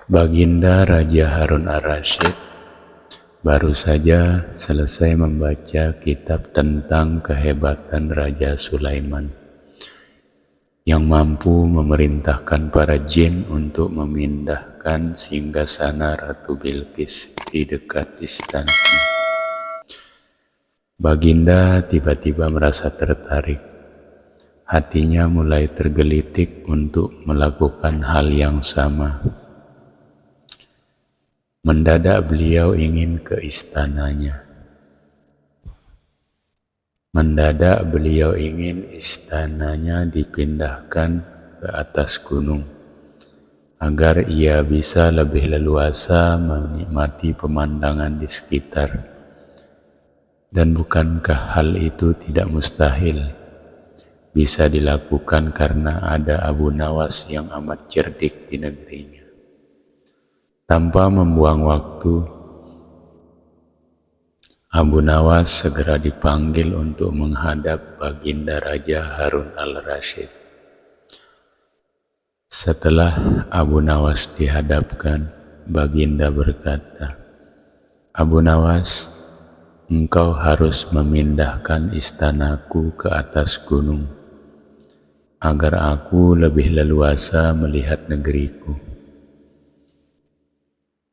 Baginda Raja Harun ar-Rasyid baru saja selesai membaca kitab tentang kehebatan Raja Sulaiman yang mampu memerintahkan para jin untuk memindahkan singgasana Ratu Bilqis di dekat istananya. Baginda tiba-tiba merasa tertarik. Hatinya mulai tergelitik untuk melakukan hal yang sama. Mendadak beliau ingin ke istananya. Dipindahkan ke atas gunung, agar ia bisa lebih leluasa menikmati pemandangan di sekitar. Dan bukankah hal itu tidak mustahil? Bisa dilakukan karena ada Abu Nawas yang amat cerdik di negerinya. Tanpa membuang waktu, Abu Nawas segera dipanggil untuk menghadap Baginda Raja Harun al-Rasyid. Setelah Abu Nawas dihadapkan, Baginda berkata, "Abu Nawas, engkau harus memindahkan istanaku ke atas gunung, agar aku lebih leluasa melihat negeriku,"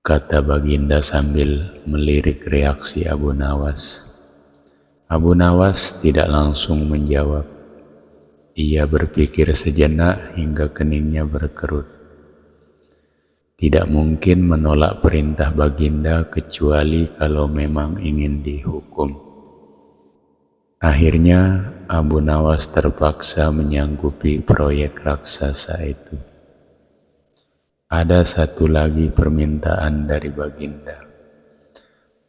kata Baginda sambil melirik reaksi Abu Nawas. Abu Nawas tidak langsung menjawab. Ia berpikir sejenak hingga keningnya berkerut. Tidak mungkin menolak perintah Baginda kecuali kalau memang ingin dihukum. Akhirnya Abu Nawas terpaksa menyanggupi proyek raksasa itu. Ada satu lagi permintaan dari Baginda.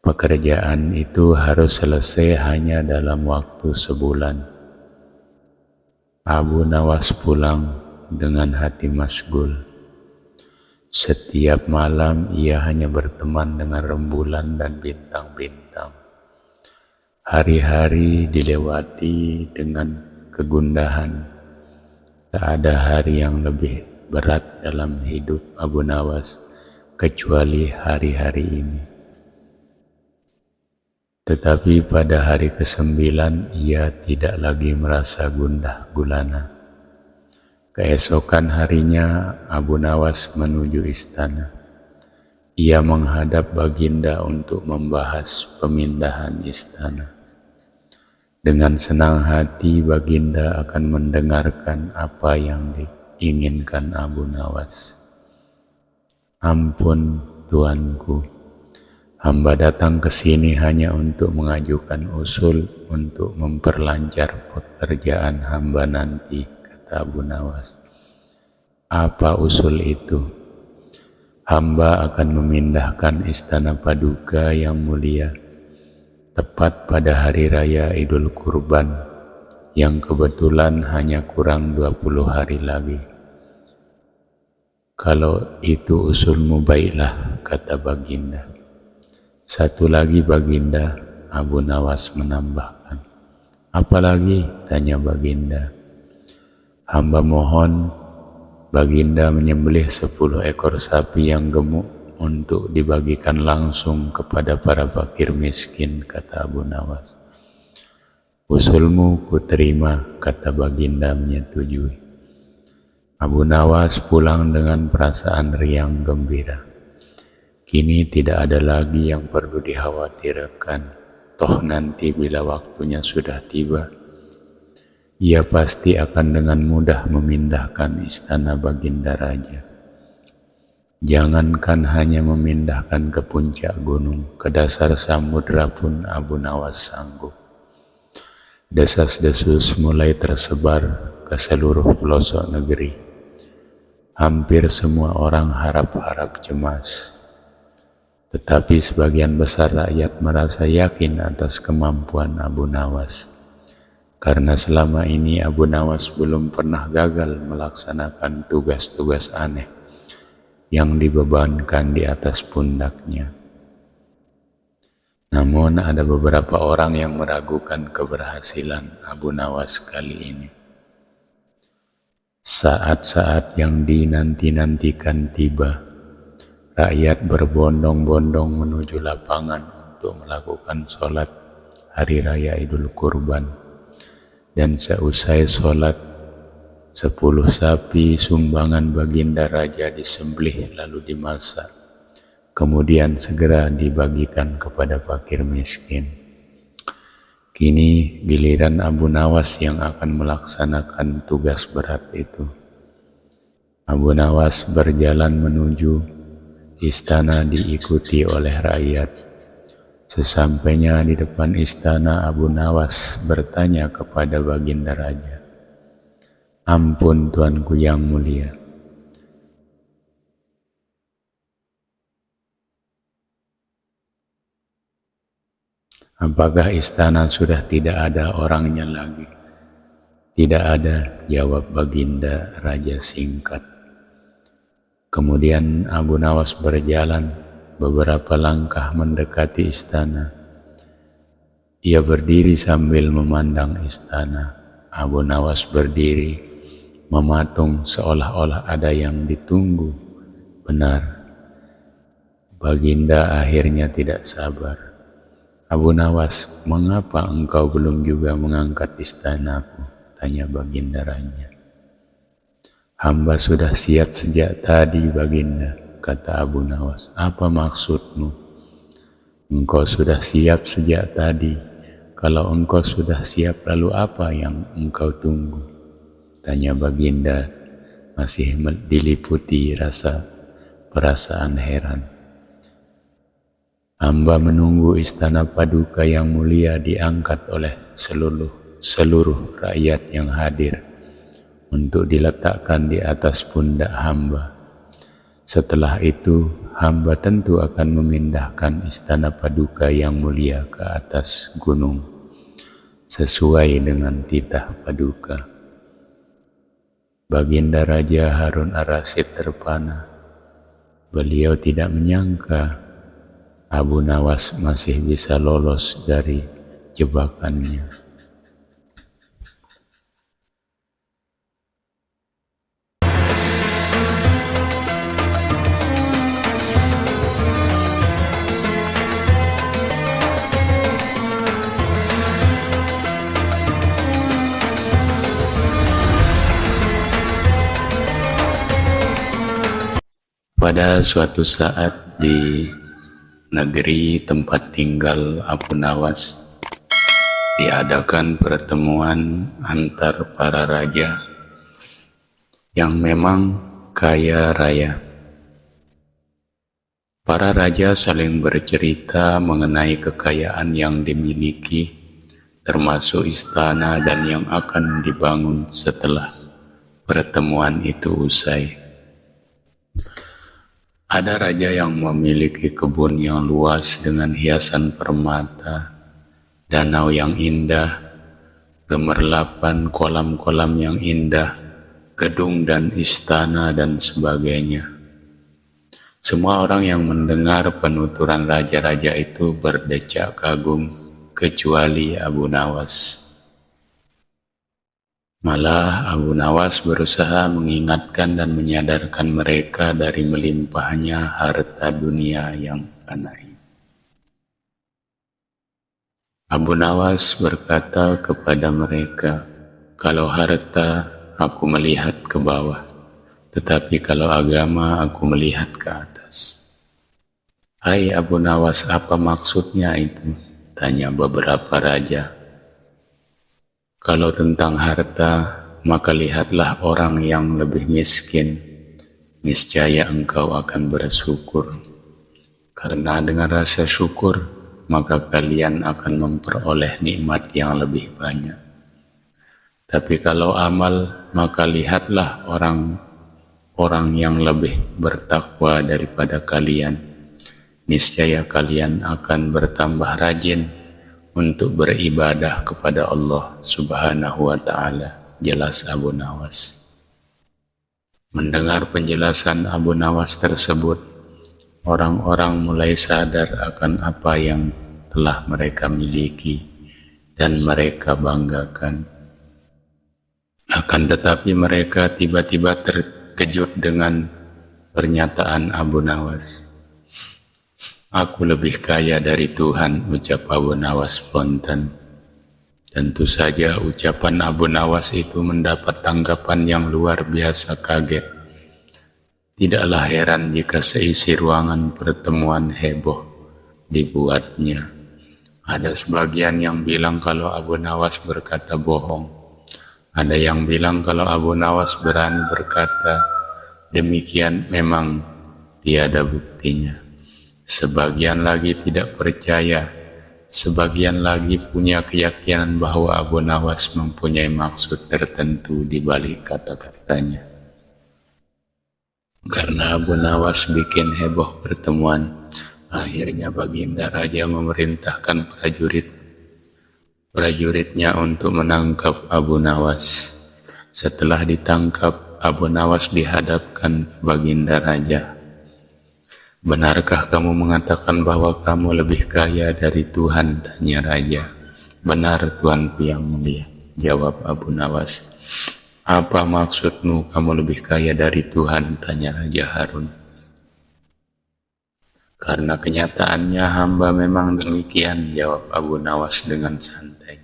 Pekerjaan itu harus selesai hanya dalam waktu sebulan. Abu Nawas pulang dengan hati masgul. Setiap malam ia hanya berteman dengan rembulan dan bintang-bintang. Hari-hari dilewati dengan kegundahan. Tak ada hari yang lebih berat dalam hidup Abu Nawas kecuali hari-hari ini. Tetapi pada hari ke-9 ia tidak lagi merasa gundah gulana. Keesokan harinya Abu Nawas menuju istana. Ia menghadap Baginda untuk membahas pemindahan istana. Dengan senang hati Baginda akan mendengarkan apa yang diinginkan Abu Nawas. "Ampun Tuanku, hamba datang ke sini hanya untuk mengajukan usul untuk memperlancar pekerjaan hamba nanti," kata Abu Nawas. "Apa usul itu?" "Hamba akan memindahkan istana Paduka yang mulia tepat pada hari raya Idul Kurban yang kebetulan hanya kurang 20 hari lagi." "Kalau itu usulmu baiklah," kata Baginda. "Satu lagi Baginda," Abu Nawas menambahkan. "Apa lagi?" tanya Baginda. "Hamba mohon Baginda menyembelih 10 ekor sapi yang gemuk untuk dibagikan langsung kepada para fakir miskin," kata Abu Nawas. "Usulmu kuterima," kata Baginda menyetujui. Abu Nawas pulang dengan perasaan riang gembira. Kini tidak ada lagi yang perlu dikhawatirkan. Toh nanti bila waktunya sudah tiba, ia pasti akan dengan mudah memindahkan istana Baginda Raja. Jangankan hanya memindahkan ke puncak gunung, ke dasar samudra pun Abu Nawas sanggup. Desas-desus mulai tersebar ke seluruh pelosok negeri. Hampir semua orang harap-harap cemas. Tetapi sebagian besar rakyat merasa yakin atas kemampuan Abu Nawas. Karena selama ini Abu Nawas belum pernah gagal melaksanakan tugas-tugas aneh yang dibebankan di atas pundaknya. Namun ada beberapa orang yang meragukan keberhasilan Abu Nawas kali ini. Saat-saat yang dinanti-nantikan tiba. Rakyat berbondong-bondong menuju lapangan untuk melakukan sholat hari raya Idul Kurban. Dan seusai sholat, 10 sapi sumbangan baginda raja disembelih lalu dimasak. Kemudian segera dibagikan kepada fakir miskin. Kini giliran Abu Nawas yang akan melaksanakan tugas berat itu. Abu Nawas berjalan menuju istana diikuti oleh rakyat. Sesampainya di depan istana, Abu Nawas bertanya kepada baginda raja, "Ampun tuanku yang mulia, apakah istana sudah tidak ada orangnya lagi?" "Tidak ada," jawab baginda raja singkat. Kemudian Abu Nawas berjalan beberapa langkah mendekati istana. Ia berdiri sambil memandang istana. Abu Nawas berdiri mematung seolah-olah ada yang ditunggu. Benar, baginda akhirnya tidak sabar. "Abu Nawas, mengapa engkau belum juga mengangkat istanaku?" tanya baginda raja. "Hamba sudah siap sejak tadi, baginda," kata Abu Nawas. "Apa maksudmu?" "Engkau sudah siap sejak tadi. Kalau engkau sudah siap, lalu apa yang engkau tunggu?" tanya baginda, masih diliputi rasa perasaan heran. "Hamba menunggu istana paduka yang mulia diangkat oleh seluruh rakyat yang hadir untuk diletakkan di atas pundak hamba. Setelah itu, hamba tentu akan memindahkan istana paduka yang mulia ke atas gunung, sesuai dengan titah paduka." Baginda Raja Harun ar-Rasyid terpana. Beliau tidak menyangka Abu Nawas masih bisa lolos dari jebakannya. Pada suatu saat di negeri tempat tinggal Abu Nawas, diadakan pertemuan antar para raja yang memang kaya raya. Para raja saling bercerita mengenai kekayaan yang dimiliki, termasuk istana dan yang akan dibangun setelah pertemuan itu usai. Ada raja yang memiliki kebun yang luas dengan hiasan permata, danau yang indah, gemerlapan kolam-kolam yang indah, gedung dan istana dan sebagainya. Semua orang yang mendengar penuturan raja-raja itu berdecak kagum, kecuali Abu Nawas. Malah Abu Nawas berusaha mengingatkan dan menyadarkan mereka dari melimpahnya harta dunia yang fana. Abu Nawas berkata kepada mereka, "Kalau harta, aku melihat ke bawah, tetapi kalau agama, aku melihat ke atas." "Hai Abu Nawas, apa maksudnya itu?" tanya beberapa raja. "Kalau tentang harta, maka lihatlah orang yang lebih miskin. Niscaya engkau akan bersyukur. Karena dengan rasa syukur, maka kalian akan memperoleh nikmat yang lebih banyak. Tapi kalau amal, maka lihatlah orang yang lebih bertakwa daripada kalian. Niscaya kalian akan bertambah rajin untuk beribadah kepada Allah Subhanahu wa ta'ala," jelas Abu Nawas. Mendengar penjelasan Abu Nawas tersebut, orang-orang mulai sadar akan apa yang telah mereka miliki dan mereka banggakan. Akan tetapi mereka tiba-tiba terkejut dengan Pernyataan Abu Nawas. Aku lebih kaya dari Tuhan, ucap Abu Nawas spontan. Tentu saja ucapan Abu Nawas itu mendapat tanggapan yang luar biasa kaget. Tidaklah heran jika seisi ruangan pertemuan heboh dibuatnya. Ada sebagian yang bilang kalau Abu Nawas berkata bohong. Ada yang bilang kalau Abu Nawas berani berkata demikian memang tiada buktinya. Sebagian lagi tidak percaya. Sebagian lagi punya keyakinan bahwa Abu Nawas mempunyai maksud tertentu di balik kata-katanya. Karena Abu Nawas bikin heboh pertemuan, akhirnya Baginda Raja memerintahkan prajuritnya untuk menangkap Abu Nawas. Setelah ditangkap, Abu Nawas dihadapkan ke Baginda Raja. Benarkah kamu mengatakan bahwa kamu lebih kaya dari Tuhan? Tanya Raja. Benar, Tuanku yang mulia, jawab Abu Nawas. Apa maksudmu kamu lebih kaya dari Tuhan? Tanya Raja Harun. Karena kenyataannya hamba memang demikian, jawab Abu Nawas dengan santai.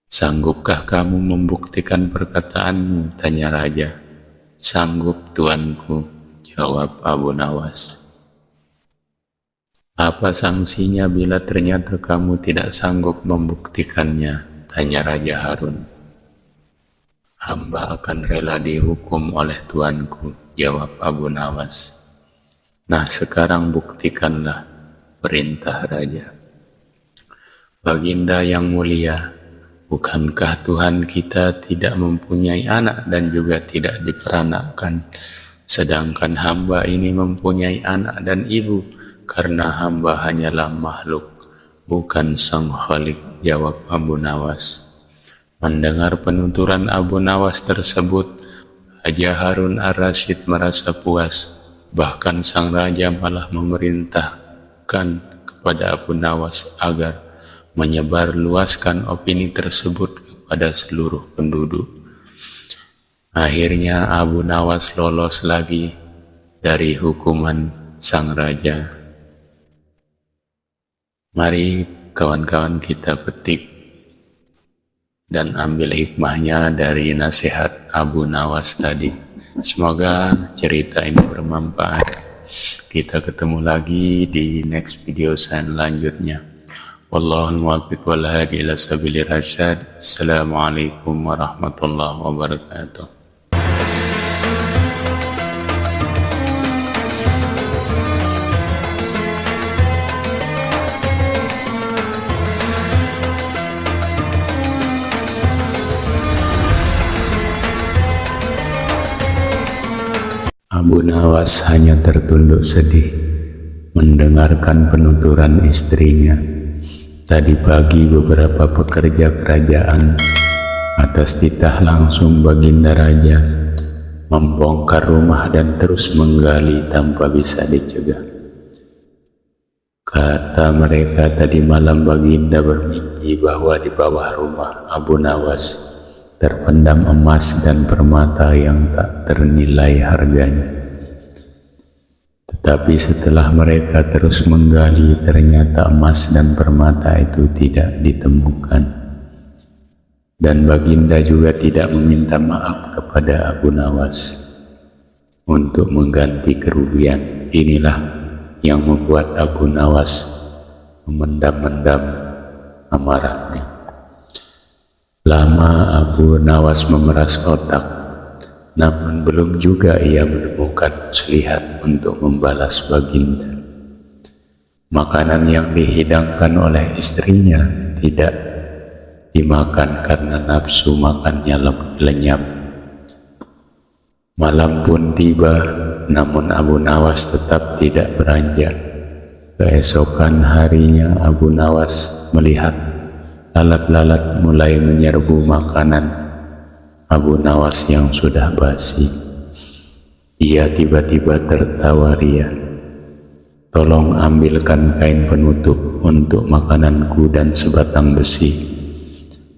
Sanggupkah kamu membuktikan perkataanmu? Tanya Raja. Sanggup, Tuanku, jawab Abu Nawas. Apa sanksinya bila ternyata kamu tidak sanggup membuktikannya? Tanya Raja Harun. Hamba akan rela dihukum oleh Tuanku, jawab Abu Nawas. Nah, sekarang buktikanlah, perintah Raja. Baginda yang mulia, bukankah Tuhan kita tidak mempunyai anak dan juga tidak diperanakkan, sedangkan hamba ini mempunyai anak dan ibu, karena hamba hanyalah makhluk, bukan sang Khalik, jawab Abu Nawas. Mendengar penuturan Abu Nawas tersebut, Raja Harun ar-Rasyid merasa puas. Bahkan sang raja malah memerintahkan kepada Abu Nawas agar menyebarluaskan opini tersebut kepada seluruh penduduk. Akhirnya Abu Nawas lolos lagi dari hukuman sang raja. Mari kawan-kawan kita petik dan ambil hikmahnya dari nasihat Abu Nawas tadi. Semoga cerita ini bermanfaat. Kita ketemu lagi di next video selanjutnya. Wallahul muwaffiq wal hadi ila sabilir rasyad. Assalamualaikum warahmatullahi wabarakatuh. Abu Nawas hanya tertunduk sedih mendengarkan penuturan istrinya. Tadi pagi beberapa pekerja kerajaan atas titah langsung Baginda Raja membongkar rumah dan terus menggali tanpa bisa dicegah. Kata mereka tadi malam Baginda bermimpi bahwa di bawah rumah Abu Nawas terpendam emas dan permata yang tak ternilai harganya. Tetapi setelah mereka terus menggali, ternyata emas dan permata itu tidak ditemukan. Dan Baginda juga tidak meminta maaf kepada Abu Nawas untuk mengganti kerugian. Inilah yang membuat Abu Nawas memendam-mendam amarahnya. Lama Abu Nawas memeras otak, namun belum juga ia menemukan muslihat untuk membalas Baginda. Makanan yang dihidangkan oleh istrinya tidak dimakan karena nafsu makannya lenyap. Malam pun tiba, namun Abu Nawas tetap tidak beranjak. Keesokan harinya Abu Nawas melihat lalat-lalat mulai menyerbu makanan Abu Nawas yang sudah basi. Ia tiba-tiba tertawa ria. Tolong ambilkan kain penutup untuk makananku dan sebatang besi.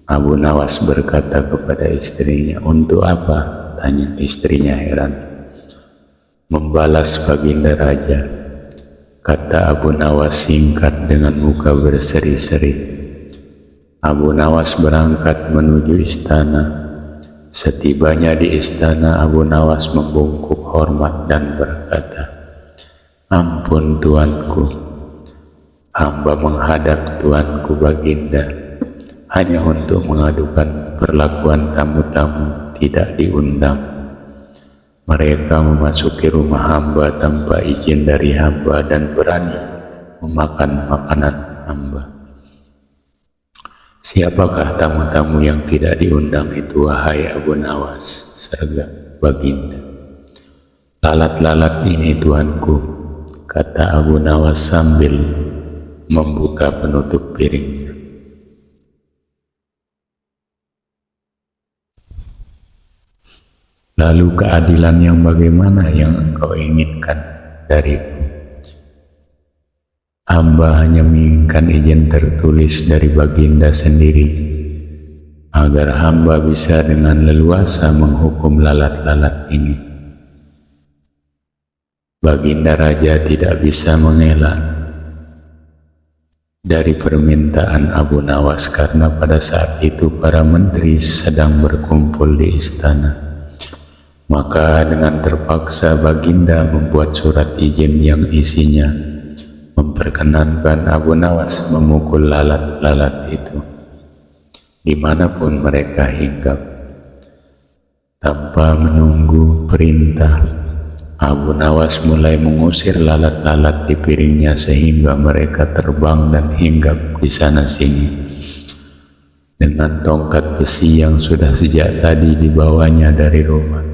Abu Nawas berkata kepada istrinya. Untuk apa? Tanya istrinya heran. Membalas Baginda Raja, kata Abu Nawas singkat dengan muka berseri-seri. Abu Nawas berangkat menuju istana. Setibanya di istana, Abu Nawas membungkuk hormat dan berkata, "Ampun tuanku, hamba menghadap tuanku Baginda hanya untuk mengadukan perlakuan tamu-tamu tidak diundang. Mereka memasuki rumah hamba tanpa izin dari hamba dan berani memakan makanan hamba." "Siapakah tamu-tamu yang tidak diundang itu, wahai Abu Nawas?" sergap Baginda. "Lalat-lalat ini tuanku," kata Abu Nawas sambil membuka penutup piringnya. "Lalu keadilan yang bagaimana yang engkau inginkan dariku?" "Hamba hanya menginginkan izin tertulis dari Baginda sendiri, agar hamba bisa dengan leluasa menghukum lalat-lalat ini." Baginda Raja tidak bisa mengelak dari permintaan Abu Nawas karena pada saat itu para menteri sedang berkumpul di istana. Maka dengan terpaksa Baginda membuat surat izin yang isinya memperkenankan Abu Nawas memukul lalat-lalat itu dimanapun mereka hinggap. Tanpa menunggu perintah, Abu Nawas mulai mengusir lalat-lalat di piringnya sehingga mereka terbang dan hinggap di sana sini. Dengan tongkat besi yang sudah sejak tadi dibawanya dari rumah,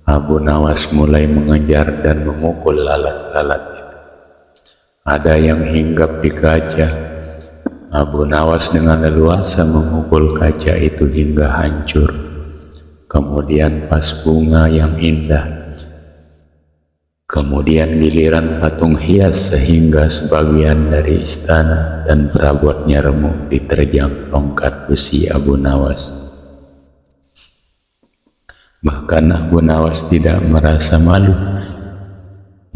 Abu Nawas mulai mengejar dan memukul lalat-lalat itu. Ada yang hinggap di kaca. Abu Nawas dengan leluasa memukul kaca itu hingga hancur. Kemudian pas bunga yang indah. Kemudian giliran patung hias sehingga sebagian dari istana dan perabotnya remuk diterjang tongkat besi Abu Nawas. Bahkan Abu Nawas tidak merasa malu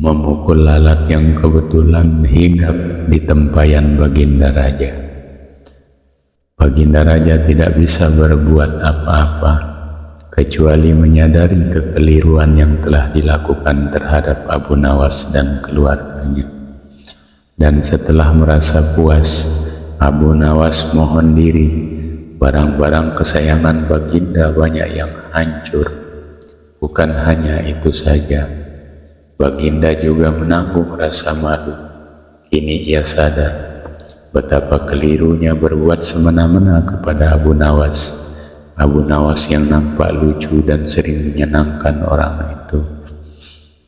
memukul lalat yang kebetulan hinggap di tempayan Baginda Raja. Baginda Raja tidak bisa berbuat apa-apa kecuali menyadari kekeliruan yang telah dilakukan terhadap Abu Nawas dan keluarganya. Dan setelah merasa puas, Abu Nawas mohon diri. Barang-barang kesayangan Baginda banyak yang hancur. Bukan hanya itu saja, Baginda juga menanggung rasa malu. Kini ia sadar betapa kelirunya berbuat semena-mena kepada Abu Nawas. Abu Nawas yang nampak lucu dan sering menyenangkan orang itu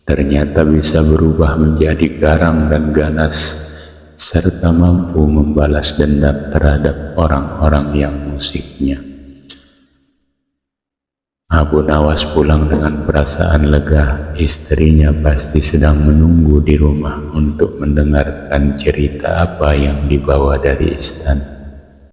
ternyata bisa berubah menjadi garang dan ganas, serta mampu membalas dendam terhadap orang-orang yang musiknya. Abu Nawas pulang dengan perasaan lega. Istrinya pasti sedang menunggu di rumah untuk mendengarkan cerita apa yang dibawa dari istana.